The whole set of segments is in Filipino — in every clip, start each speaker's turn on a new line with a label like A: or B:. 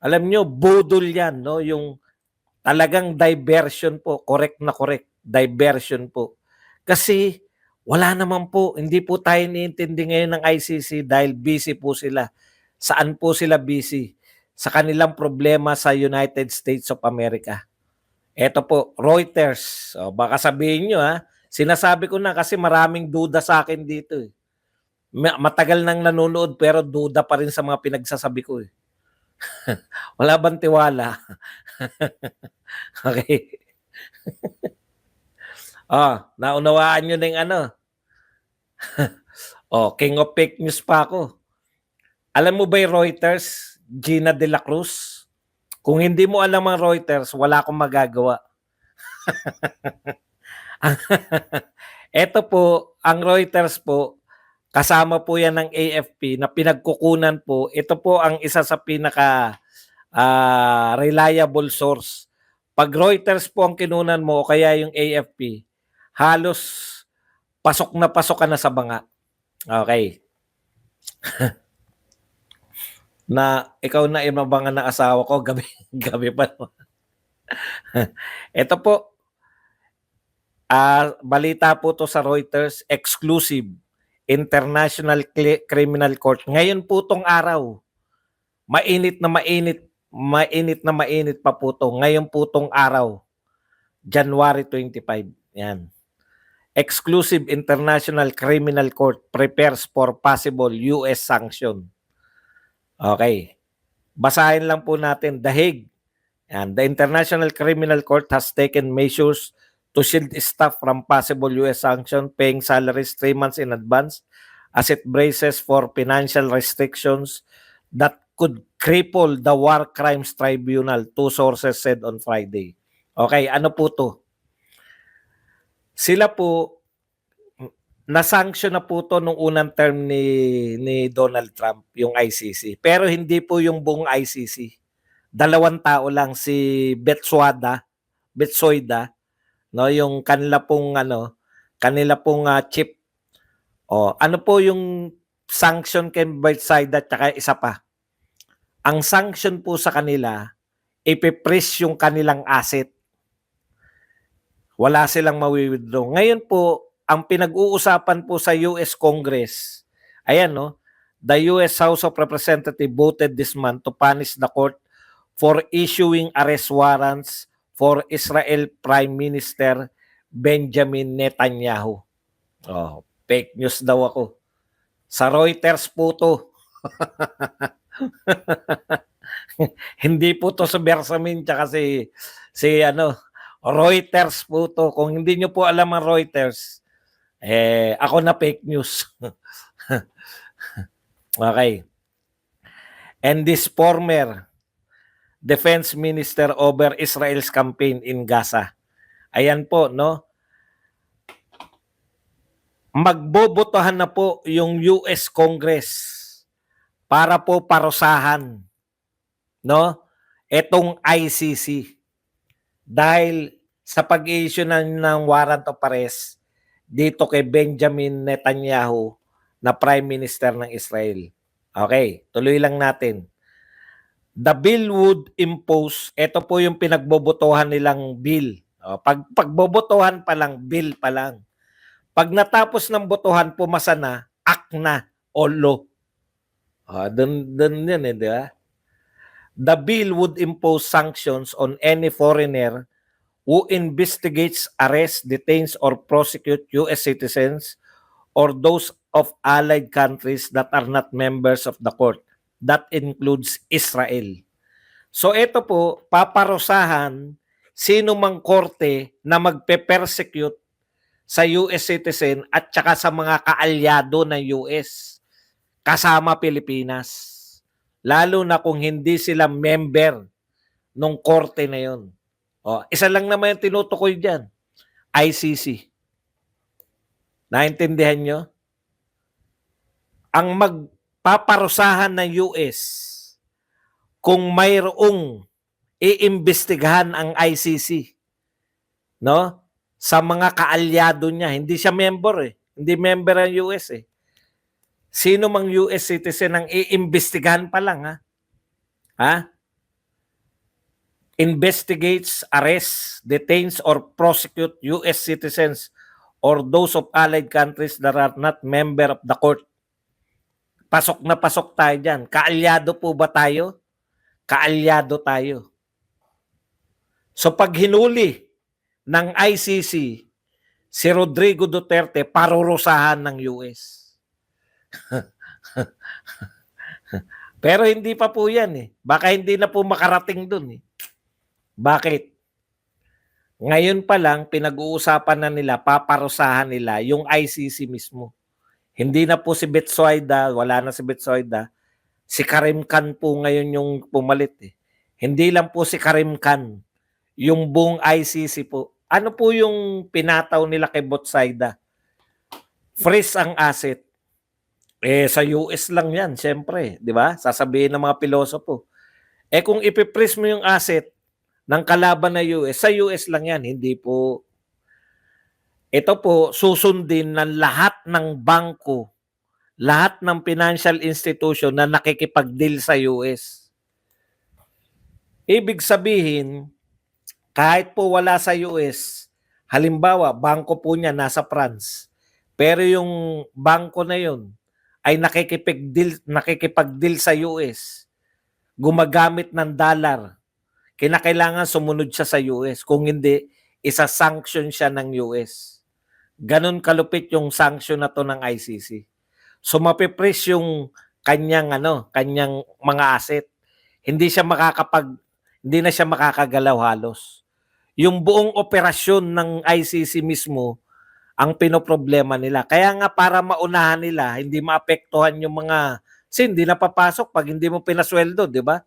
A: Alam nyo, budol yan, no? Yung talagang diversion po, correct na correct, diversion po. Kasi wala naman po, hindi po tayo niintindi ngayon ng ICC dahil busy po sila. Saan po sila busy? Sa kanilang problema sa United States of America. Eto po, Reuters. O, baka sabihin nyo ha, sinasabi ko na kasi maraming duda sa akin dito. Eh. Matagal nang nanonood pero duda pa rin sa mga pinagsasabi ko. Eh. Wala bang tiwala? Okay. Naunawaan nyo na yung ano. King of fake news pa ako. Alam mo ba yung Reuters, Gina de la Cruz? Kung hindi mo alam ang Reuters, wala akong magagawa. Ito po, ang Reuters po, kasama po yan ng AFP na pinagkukunan po. Ito po ang isa sa pinaka reliable source. Pag Reuters po ang kinunan mo o kaya yung AFP, halos pasok ka na sa banga. Okay. Na ikaw na imabangan ng asawa ko, gabi pa naman. Ito po, balita po to sa Reuters, exclusive, International Criminal Court. Ngayon po tong araw, mainit na mainit pa po to. Ngayon po tong araw, January 25. Yan. Exclusive International Criminal Court prepares for possible US sanction. Okay. Basahin lang po natin. The Hague. And the International Criminal Court has taken measures to shield staff from possible US sanction, paying salaries 3 months in advance as it braces for financial restrictions that could cripple the War Crimes Tribunal, two sources said on Friday. Okay, ano po to? Sila po, na-sanction na po to nung unang term ni Donald Trump, yung ICC. Pero hindi po yung buong ICC. 2 tao lang, si Betsoida, no, yung kanila pong chip. Ano po yung sanction kay Betsoida at saka isa pa? Ang sanction po sa kanila, ipiprease yung kanilang asset. Wala silang mawi-withdraw. Ngayon po, ang pinag-uusapan po sa US Congress, ayan no, the US House of Representatives voted this month to punish the court for issuing arrest warrants for Israel Prime Minister Benjamin Netanyahu. Fake news daw ako. Sa Reuters po to. Hindi po to sa Bersamin tsaka si Reuters po to. Kung hindi nyo po alam ang Reuters, ako na fake news. Okay. And this former Defense Minister over Israel's campaign in Gaza. Ayan po, no? Magbobotohan na po yung US Congress para po parusahan, no? Etong ICC. Dahil sa pag-i-issue ng warrant of arrest dito kay Benjamin Netanyahu na Prime Minister ng Israel. Okay, tuloy lang natin. The bill would impose, ito po yung pinagbobotohan nilang bill. Pagbobotohan pa lang, bill pa lang. Pag natapos ng botohan, pumasa na, act na o law. Doon yan di ba? The bill would impose sanctions on any foreigner who investigates, arrests, detains, or prosecute U.S. citizens or those of allied countries that are not members of the court. That includes Israel. So ito po, paparusahan sino mang korte na magpe-persecute sa US citizen at saka sa mga kaalyado ng US kasama Pilipinas. Lalo na kung hindi sila member ng korte na yun. Isa lang naman yung tinutukoy dyan. ICC. Naintindihan nyo? Ang magpaparusahan ng US kung mayroong iimbestigahan ang ICC, no? Sa mga kaalyado niya, hindi siya member Hindi member ang US Sino mang US citizen ang iimbestigahan pa lang ha? investigates, arrests, detains, or prosecute U.S. citizens or those of allied countries that are not member of the court. Pasok na pasok tayo dyan. Kaalyado po ba tayo? Kaalyado tayo. So pag hinuli ng ICC si Rodrigo Duterte, parurusahan ng US. Pero hindi pa po yan eh. Baka hindi na po makarating dun eh. Bakit? Ngayon pa lang, pinag-uusapan na nila, paparusahan nila yung ICC mismo. Hindi na po si Betsoida, wala na si Betsoida. Si Karim Khan po ngayon yung pumalit eh. Hindi lang po si Karim Khan, yung buong ICC po. Ano po yung pinataw nila kay Betsoida? Freeze ang asset. Sa US lang yan, siyempre, di ba? Sasabihin ng mga pilosopo. Kung ipiprease mo yung asset ng kalaban na US, sa US lang yan, hindi po. Ito po, susundin ng lahat ng bangko, lahat ng financial institution na nakikipag-deal sa US. Ibig sabihin, kahit po wala sa US, halimbawa, bangko po niya nasa France, pero yung bangko na yun ay nakikipag-deal sa US, gumagamit ng dollar, kinakailangan sumunod siya sa US. Kung hindi, isa-sanction siya ng US. Ganon kalupit yung sanction na to ng ICC. So mapipress yung kanyang mga asset. Hindi na siya makakagalaw halos. Yung buong operasyon ng ICC mismo ang pinoproblema nila. Kaya nga para maunahan nila, hindi maapektuhan yung mga hindi na papasok pag hindi mo pinasweldo, di ba?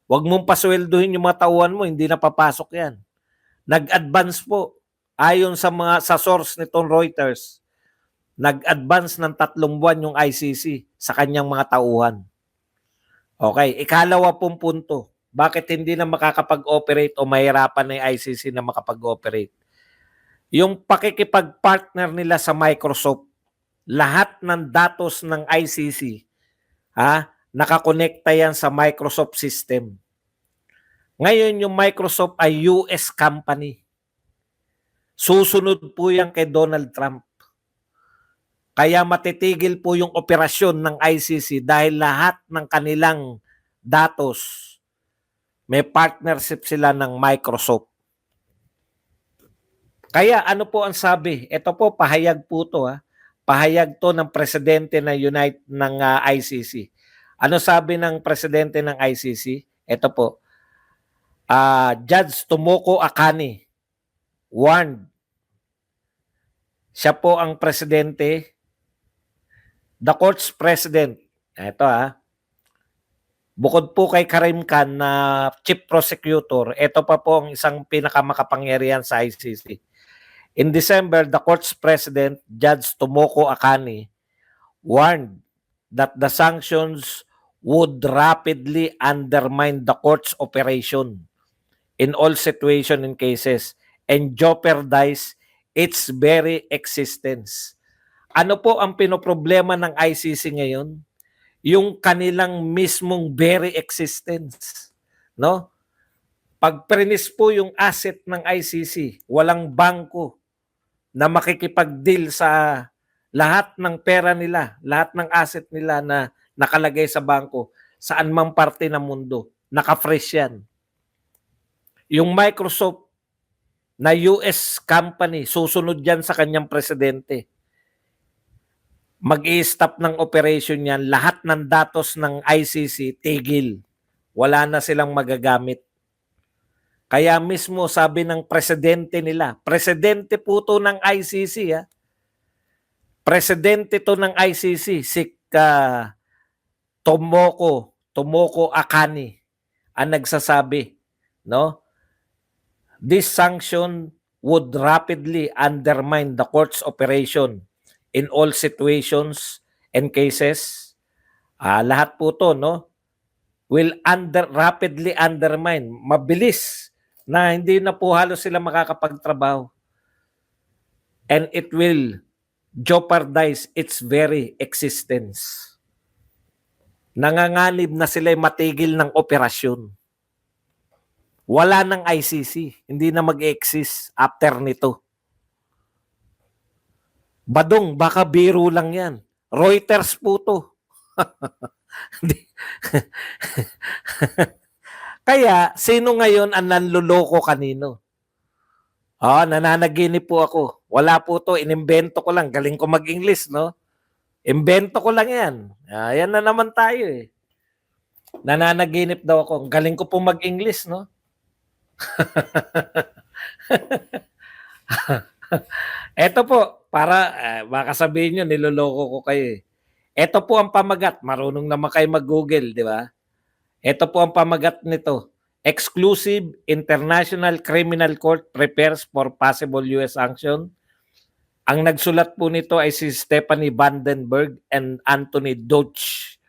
A: Huwag mong pasweldohin yung mga tauhan mo, hindi na papasok yan. Nag-advance po. Ayon sa source nitong Reuters, nag-advance ng 3 buwan yung ICC sa kanyang mga tauhan. Okay, ikalawa pong punto. Bakit hindi na makakapag-operate o mahirapan na yung ICC na makapag-operate? Yung pakikipag-partner nila sa Microsoft, lahat ng datos ng ICC, nakakonekta yan sa Microsoft system. Ngayon, yung Microsoft ay US company. Susunod po yan kay Donald Trump. Kaya matitigil po yung operasyon ng ICC dahil lahat ng kanilang datos, may partnership sila ng Microsoft. Kaya ano po ang sabi? Ito po, pahayag po to. Pahayag to ng presidente ng ICC. Ano sabi ng presidente ng ICC? Ito po. Judge Tomoko Akane warned. Siya po ang presidente. The court's president. Ito bukod po kay Karim Khan na chief prosecutor, ito pa po ang isang pinakamakapangyarihan sa ICC. In December, the court's president, Judge Tomoko Akane, warned that the sanctions would rapidly undermine the court's operation in all situations and cases and jeopardize its very existence. Ano po ang pinoproblema ng ICC ngayon? Yung kanilang mismong very existence. No? Pag prenis po yung asset ng ICC, walang bangko na makikipag-deal sa lahat ng pera nila, lahat ng asset nila na nakalagay sa bangko, saan mang parte ng mundo, naka-fresh yan. Yung Microsoft na US company, susunod yan sa kanyang presidente. Mag-i-stop ng operation yan, lahat ng datos ng ICC, tigil. Wala na silang magagamit. Kaya mismo sabi ng presidente nila, presidente po to ng ICC, presidente to ng ICC, si Tomoko Akane, ang nagsasabi, no? This sanction would rapidly undermine the court's operation in all situations and cases. Lahat po to, no? Will rapidly undermine, mabilis na hindi na po halos sila makakapagtrabaho. And it will jeopardize its very existence. Nanganganib na sila matigil ng operasyon. Wala ng ICC. Hindi na mag-exist after nito. Badong, baka biro lang yan. Reuters po to. Kaya, sino ngayon ang nanluloko kanino? Nananaginip po ako. Wala po to, inimbento ko lang. Galing ko mag-English, no? Imbento ko lang yan. Yan na naman tayo eh. Nananaginip daw ako. Galing ko po mag-English, no? Eto po, para baka sabihin nyo, niloloko ko kayo eh. Eto po ang pamagat. Marunong naman kayo mag-Google, di ba? Eto po ang pamagat nito. Exclusive International Criminal Court prepares for possible US sanction. Ang nagsulat po nito ay si Stephanie Vandenberg and Anthony Deutsch.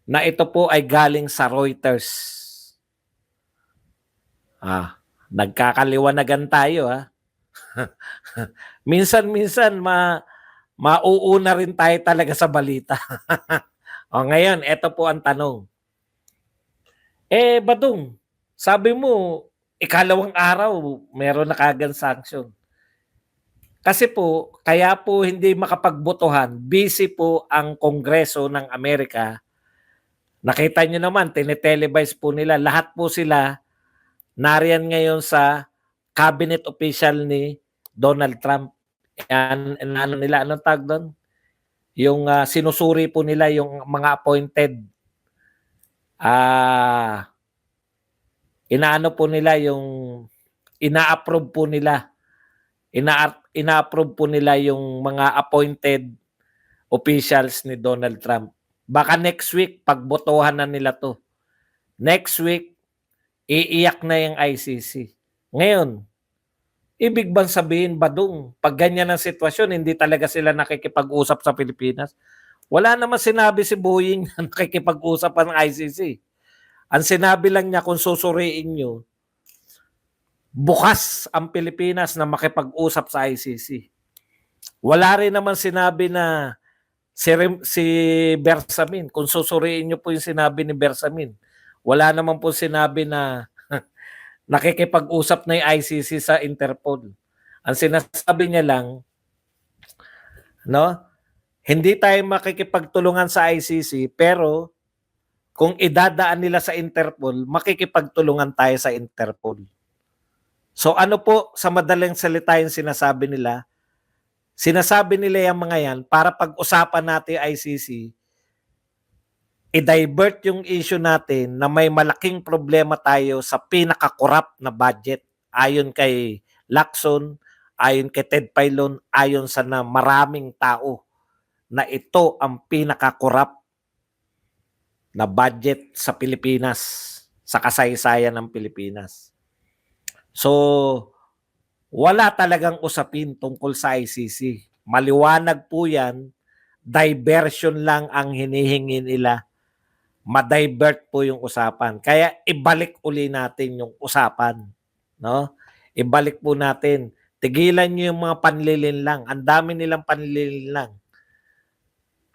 A: Na ito po ay galing sa Reuters. Nagkakaliwanagan tayo ha. Minsan-minsan mauuna rin tayo talaga sa balita. Ngayon, ito po ang tanong. Badong, sabi mo, ikalawang araw, meron na kagad sanction. Kasi po, kaya po hindi makapagbotohan, busy po ang Kongreso ng Amerika. Nakita nyo naman, tinetelevise po nila. Lahat po sila nariyan ngayon sa cabinet official ni Donald Trump. Anong tag doon? Yung sinusuri po nila yung mga appointed. Inaano po nila yung ina-approve po nila. Ina-approve po nila yung mga appointed officials ni Donald Trump. Baka next week, pagbotohan na nila to. Next week, iiyak na yung ICC. Ngayon, ibig bang sabihin, Badong, pag ganyan ang sitwasyon, hindi talaga sila nakikipag-usap sa Pilipinas? Wala naman sinabi si Boying na nakikipag-usap ng ICC. Ang sinabi lang niya kung susuriin nyo, bukas ang Pilipinas na makipag-usap sa ICC. Wala rin naman sinabi na si Bersamin, kung susuriin nyo po yung sinabi ni Bersamin, wala naman po sinabi na nakikipag-usap na yung ICC sa Interpol. Ang sinasabi niya lang, no, hindi tayo makikipagtulungan sa ICC, pero kung idadaan nila sa Interpol, makikipagtulungan tayo sa Interpol. So ano po sa madaling salita yung sinasabi nila? Sinasabi nila yung mga yan para pag-usapan natin yung ICC, i-divert yung issue natin na may malaking problema tayo sa pinaka-corrupt na budget. Ayon kay Lacson, ayon kay Ted Filon, ayon sa na maraming tao na ito ang pinaka-corrupt na budget sa Pilipinas, sa kasaysayan ng Pilipinas. So, wala talagang usapin tungkol sa ICC. Maliwanag po yan, diversion lang ang hinihingi nila. Ma-divert po yung usapan. Kaya ibalik uli natin yung usapan. No? Ibalik po natin. Tigilan nyo yung mga panlilinlang. Ang dami nilang panlilinlang.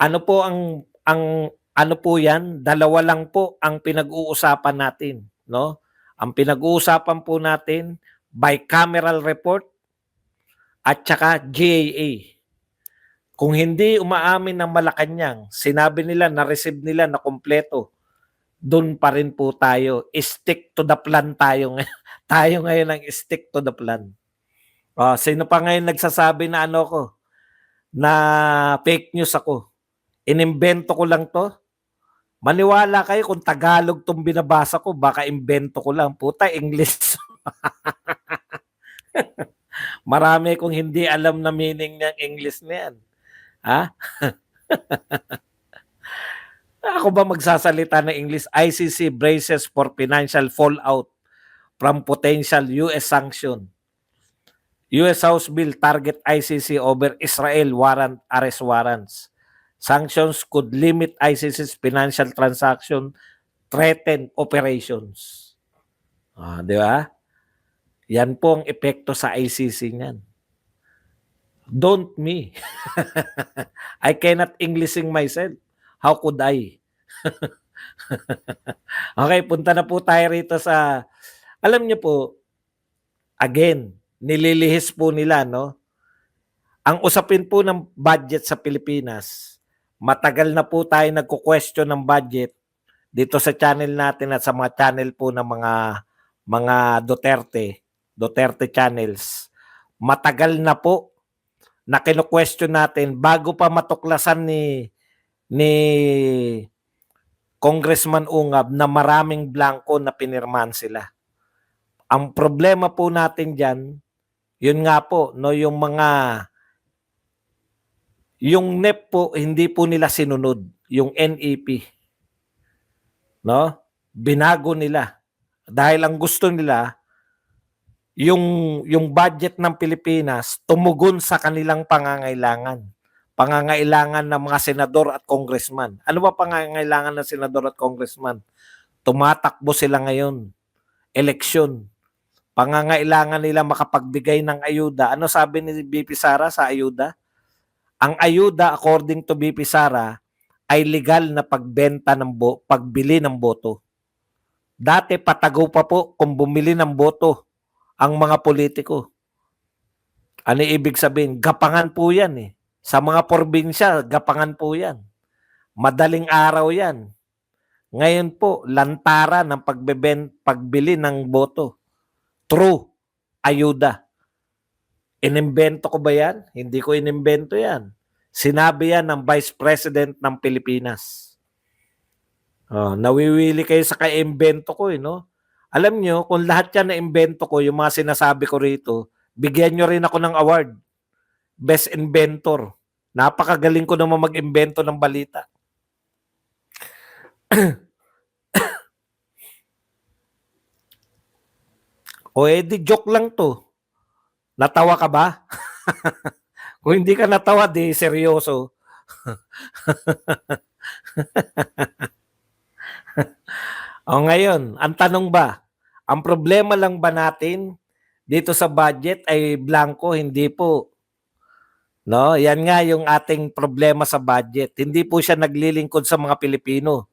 A: Ano po ano po yan? Dalawa lang po ang pinag-uusapan natin. No? Ang pinag-uusapan po natin, bicameral report at saka GAA. Kung hindi umaamin ng Malacanang, sinabi nila, na-receive nila na kompleto, doon pa rin po tayo. Stick to the plan tayo. Tayo ngayon ang stick to the plan. Sino pa ngayon nagsasabi na ano ko? Na fake news ako. Inimbento ko lang to. Maniwala kayo kung Tagalog tong binabasa ko, baka imbento ko lang. Puta, English. Marami kong hindi alam na meaning ng English na yan. Ha? Ako ba magsasalita ng English? ICC braces for financial fallout from potential US sanction. US House Bill target ICC over Israel arrest warrants. Sanctions could limit ICC's financial transaction, threaten operations. Di ba? Yan po ang epekto sa ICC niyan. Don't me. I cannot Englishing myself. How could I? Okay, punta na po tayo rito sa alam niyo po, again, nililihis po nila 'no, ang usapin po ng budget sa Pilipinas, matagal na po tayo nagko-question ng budget dito sa channel natin at sa mga channel po ng mga Duterte channels. Matagal na po na kino-question natin bago pa matuklasan ni Congressman Ungab na maraming blanco na pinirmahan sila. Ang problema po natin diyan, yun nga po, no, yung NEP po hindi po nila sinunod, yung NEP, no? Binago nila dahil ang gusto nila yung budget ng Pilipinas tumugon sa kanilang pangangailangan. Pangangailangan ng mga senador at congressman. Ano ba pangangailangan ng senador at congressman? Tumatakbo sila ngayon. Eleksyon. Pangangailangan nila makapagbigay ng ayuda. Ano sabi ni BP Sara sa ayuda? Ang ayuda according to BP Sara ay legal na pagbenta pagbili ng boto. Dati patago pa po kung bumili ng boto ang mga politiko. Ano ibig sabihin? Gapangan po yan eh. Sa mga probinsya, gapangan po yan. Madaling araw yan. Ngayon po, lantara ng pagbili ng boto. True. Ayuda. Inimbento ko ba yan? Hindi ko inimbento yan. Sinabi yan ng Vice President ng Pilipinas. Nawiwili kayo sa ka-imbento ko no? Alam nyo, kung lahat yan na imbento ko, yung mga sinasabi ko rito, bigyan nyo rin ako ng award. Best Inventor. Napakagaling ko naman mag-imbento ng balita. O edi joke lang to. Natawa ka ba? Kung hindi ka natawa, di seryoso. O ngayon, ang tanong ba, ang problema lang ba natin dito sa budget ay blanco? Hindi po. No, yan nga yung ating problema sa budget. Hindi po siya naglilingkod sa mga Pilipino.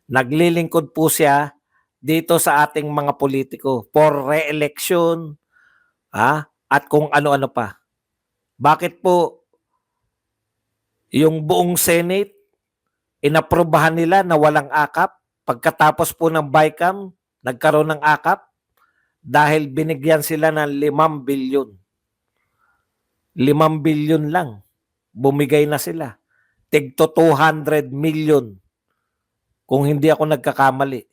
A: Naglilingkod po siya dito sa ating mga politiko for re-election, at kung ano-ano pa. Bakit po yung buong Senate inaprobahan nila na walang akap pagkatapos po ng BICAM nagkaroon ng akap dahil binigyan sila ng 5 bilyon. 5 bilyon lang. Bumigay na sila. Tigto 200 million. Kung hindi ako nagkakamali.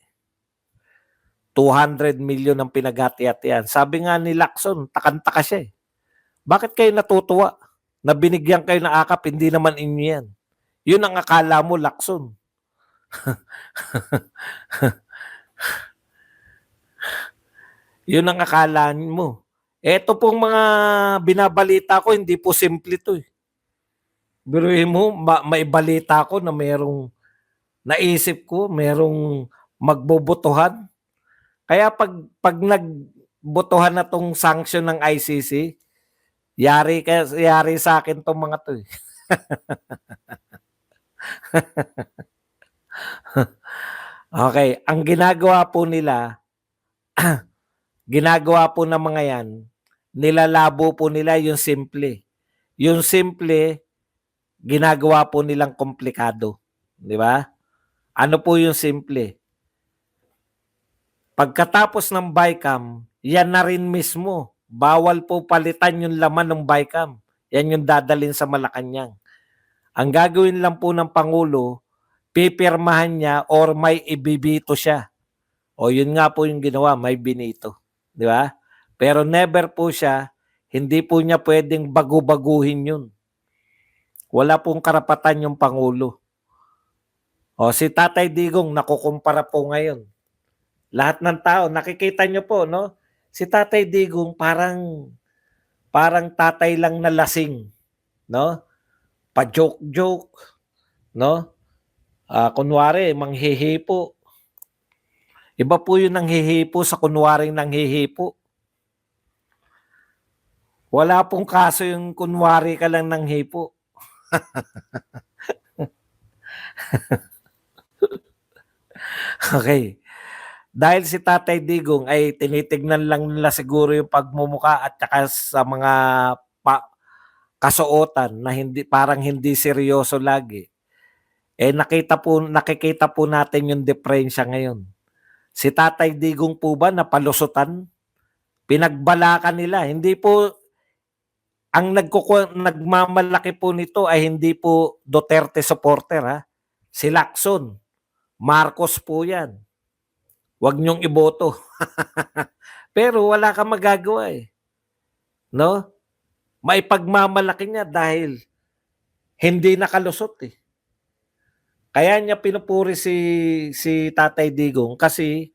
A: 200 million ang pinagati-hatian. Sabi nga ni Lacson, takantaka siya eh. Bakit kayo natutuwa na binigyan kayo ng akap, hindi naman inyo yan? Yun ang akala mo, Lacson. Yun ang akala mo. Ito pong mga binabalita ko, hindi po simple to eh. Biruin mo, may balita ko na merong naisip ko, merong magbobotohan. Kaya pag nagbotohan na tong sanction ng ICC, yari sa akin tong mga to eh. Okay, ang ginagawa po nila, ginagawa po ng mga yan, nilalabo po nila yung simple. Yung simple, ginagawa po nilang komplikado. Di ba? Ano po yung simple? Pagkatapos ng BICAM, yan na rin mismo. Bawal po palitan yung laman ng BICAM. Yan yung dadalhin sa Malacanang. Ang gagawin lang po ng Pangulo, pipirmahan niya or may ibibito siya. O yun nga po yung ginawa, may binito. Di ba? Pero never po siya, hindi po niya pwedeng bagu-baguhin yun. Wala pong karapatan yung Pangulo. O si Tatay Digong, nakukumpara po ngayon. Lahat ng tao, nakikita nyo po, no? Si Tatay Digong parang tatay lang na lasing, no? Pa-joke-joke, no? Kunwari, manghihipo. Iba po yung nanghihipo sa kunwaring nanghihipo. Wala pong kaso yung kunwari ka lang nanghipo. Okay. Dahil si Tatay Digong ay tinitignan lang nila siguro yung pagmumukha at saka sa mga kasuotan na hindi parang hindi seryoso lagi. Nakikita po natin yung diferensya ngayon. Si Tatay Digong po ba napalusutan? Pinagbalakan nila. Hindi po ang nagmamalaki po nito ay hindi po Duterte supporter ha. Si Lacson, Marcos po 'yan. Huwag niyong iboto. Pero wala kang magagawa eh. No? Maipagmamalaki niya dahil hindi nakalusot eh. Kaya niya pinupuri si Tatay Digong kasi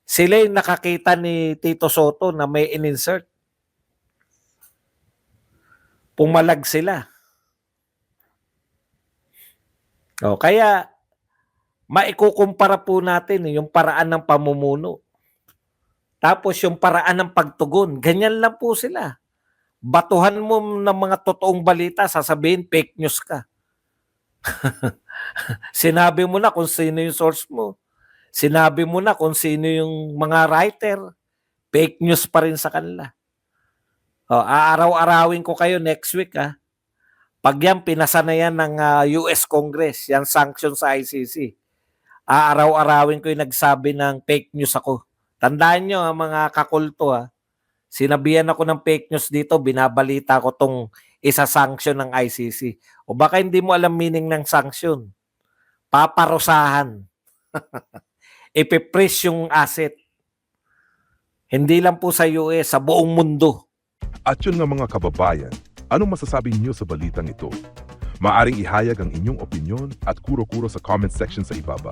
A: sila yung nakakita ni Tito Soto na may in-insert. Pumalag sila. O, kaya maikukumpara po natin yung paraan ng pamumuno. Tapos yung paraan ng pagtugon. Ganyan lang po sila. Batuhan mo ng mga totoong balita, sasabihin fake news ka. Sinabi mo na kung sino yung source mo. Sinabi mo na kung sino yung mga writer. Fake news pa rin sa kanila. O, aaraw-arawin ko kayo next week ha. Pag yan pinasa na yan ng US Congress, yan sanction sa ICC. Aaraw-arawin ko yung nagsabi ng fake news ako. Tandaan nyo mga kakulto ha. Sinabihan ako ng fake news dito, binabalita ko tong isa-sanction ng ICC. O baka hindi mo alam meaning ng sanction. Paparusahan. Ipipress yung asset. Hindi lang po sa US, sa buong mundo.
B: At yun nga mga kababayan, anong masasabi niyo sa balitang ito? Maaring ihayag ang inyong opinyon at kuro-kuro sa comment section sa ibaba.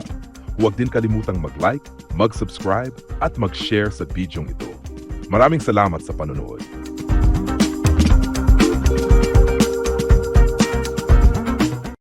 B: Huwag din kalimutang mag-like, mag-subscribe at mag-share sa bidyong ito. Maraming salamat sa panonood.